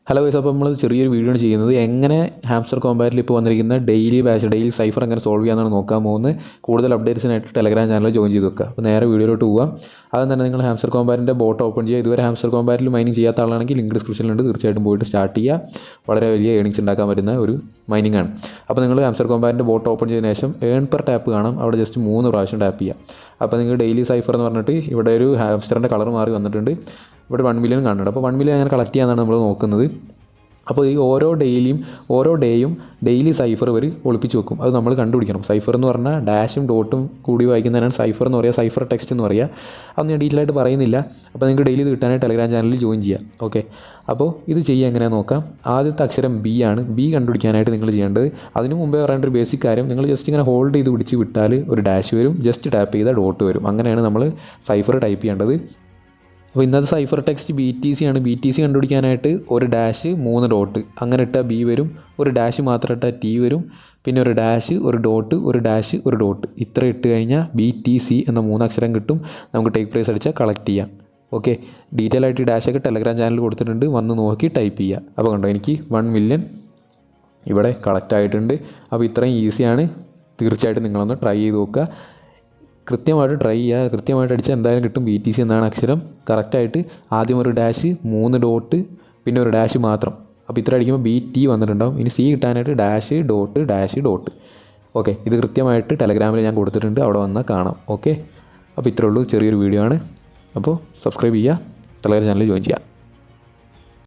Hello guys, അപ്പോൾ നമ്മൾ ചെറിയൊരു വീഡിയോ ആണ് ചെയ്യുന്നത്. എങ്ങനെ ഹാംസ്റ്റർ കോമ്പാറ്റിൽ ഇപ്പോൾ വന്നിരിക്കുന്ന ഡെയിലി സൈഫർ എങ്ങനെ സോൾവ് ചെയ്യാമെന്നാണ് നോക്കാൻ പോകുന്നത്. കൂടുതൽ അപ്ഡേറ്റ്സിനായിട്ട് ടെലഗ്രാം ചാനൽ ജോയിൻ ചെയ്ത് വെക്കുക. അപ്പോൾ നേരെ വീഡിയോയിലോട്ട് പോകാം. അതും തന്നെ നിങ്ങൾ ഹാംസ്റ്റർ കോമ്പാറ്റിൻ്റെ ബോട്ട് ഓപ്പൺ ചെയ്യുക. ഇതുവരെ ഹാംസ്റ്റർ കോമ്പാറ്റിൽ മൈനിങ് ചെയ്യാത്ത ആളാണെങ്കിൽ ലിങ്ക് ഡിസ്ക്രിപ്ഷനിലുണ്ട്, തീർച്ചയായിട്ടും പോയിട്ട് സ്റ്റാർട്ട് ചെയ്യുക. വളരെ വലിയ ഏണിങ്സ് ഉണ്ടാക്കാൻ പറ്റുന്ന ഒരു മൈനിങ് ആണ്. അപ്പോൾ നിങ്ങൾ ഹാംസ്റ്റർ കോമ്പാറ്റിൻ്റെ ബോട്ട് ഓപ്പൺ ചെയ്തതിന് ശേഷം ഏൺ പെർ ടാപ്പ് കാണാം. അവിടെ ജസ്റ്റ് 3 പ്രാവശ്യം ടാപ്പ് ചെയ്യുക. അപ്പോൾ നിങ്ങൾ ഡെയിലി സൈഫർ എന്ന് പറഞ്ഞിട്ട് ഇവിടെ ഒരു ഹാംസ്റ്ററിൻ്റെ കളർ മാറി വന്നിട്ടുണ്ട്. ഇവിടെ 1 മില്യൺ കാണുന്നുണ്ട്. അപ്പോൾ 1 മില്യൺ അങ്ങനെ കളക്ട് ചെയ്യാനാണ് നമ്മൾ നോക്കുന്നത്. അപ്പോൾ ഈ ഓരോ ഡേയും ഡെയിലി സൈഫർ ഇവർ ഒളിപ്പിച്ച് വെക്കും. അത് നമ്മൾ കണ്ടുപിടിക്കണം. സൈഫർ എന്ന് പറഞ്ഞാൽ ഡാഷും ഡോട്ടും കൂടി വായിക്കുന്നതിനാണ് സൈഫർ എന്ന് പറയുക, സൈഫർ ടെക്സ്റ്റ് എന്ന് പറയുക. അത് ഞാൻ ഡീറ്റെയിൽ ആയിട്ട് പറയുന്നില്ല. അപ്പോൾ നിങ്ങൾക്ക് ഡെയിലി ഇത് കിട്ടാനായിട്ട് ടെലഗ്രാം ചാനലിൽ ജോയിൻ ചെയ്യാം. ഓക്കെ, അപ്പോൾ ഇത് ചെയ്യുക എങ്ങനെയാണെന്ന് നോക്കാം. ആദ്യത്തെ അക്ഷരം ബി ആണ്. ബി കണ്ടുപിടിക്കാനായിട്ട് നിങ്ങൾ ചെയ്യേണ്ടത്, അതിന് മുമ്പേ പറയേണ്ട ഒരു ബേസിക് കാര്യം, നിങ്ങൾ ജസ്റ്റ് ഇങ്ങനെ ഹോൾഡ് ചെയ്ത് പിടിച്ച് വിട്ടാൽ ഒരു ഡാഷ് വരും, ജസ്റ്റ് ടാപ്പ് ചെയ്താൽ ഡോട്ട് വരും. അങ്ങനെയാണ് നമ്മൾ സൈഫർ ടൈപ്പ് ചെയ്യേണ്ടത്. അപ്പോൾ ഇന്നത്തെ സൈഫർ ടെക്സ്റ്റ് BTC ആണ്. BTC കണ്ടുപിടിക്കാനായിട്ട് ഒരു ഡാഷ് 3 ഡോട്ട് അങ്ങനെ ഇട്ടാൽ B വരും, ഒരു ഡാഷ് മാത്രം ഇട്ടാൽ T വരും, പിന്നെ ഒരു ഡാഷ്, ഒരു ഡോട്ട്, ഒരു ഡാഷ്, ഒരു ഡോട്ട്. ഇത്ര ഇട്ട് കഴിഞ്ഞാൽ BTC എന്ന 3 അക്ഷരം കിട്ടും. നമുക്ക് ടേക്ക് പ്രൈസ് അടിച്ചാൽ കളക്ട് ചെയ്യാം. ഓക്കെ, ഡീറ്റെയിൽ ആയിട്ട് ഡാഷൊക്കെ ടെലഗ്രാം ചാനലിൽ കൊടുത്തിട്ടുണ്ട്, വന്ന് നോക്കി ടൈപ്പ് ചെയ്യുക. അപ്പോൾ കണ്ടോ, എനിക്ക് 1 മില്യൺ ഇവിടെ കളക്ട് ആയിട്ടുണ്ട്. അപ്പോൾ ഇത്രയും ഈസിയാണ്. തീർച്ചയായിട്ടും നിങ്ങളൊന്ന് ട്രൈ ചെയ്ത് നോക്കുക. കൃത്യമായിട്ട് ട്രൈ ചെയ്യുക. കൃത്യമായിട്ട് അടിച്ചാൽ എന്തായാലും കിട്ടും. BTC എന്നാണ് അക്ഷരം. കറക്റ്റായിട്ട് ആദ്യം ഒരു ഡാഷ്, 3 ഡോട്ട്, പിന്നെ ഒരു ഡാഷ് മാത്രം. അപ്പോൾ ഇത്ര അടിക്കുമ്പോൾ BT വന്നിട്ടുണ്ടാവും. ഇനി C കിട്ടാനായിട്ട് dash dot dash dot. Okay, ഇത് കൃത്യമായിട്ട് ടെലഗ്രാമിൽ ഞാൻ കൊടുത്തിട്ടുണ്ട്, അവിടെ വന്നാൽ കാണാം. ഓക്കെ, അപ്പോൾ ഇത്രേ ഉള്ളൂ, ചെറിയൊരു വീഡിയോ ആണ്. അപ്പോൾ സബ്സ്ക്രൈബ് ചെയ്യുക, ടെലഗ്രാം ചാനലിൽ ജോയിൻ ചെയ്യുക.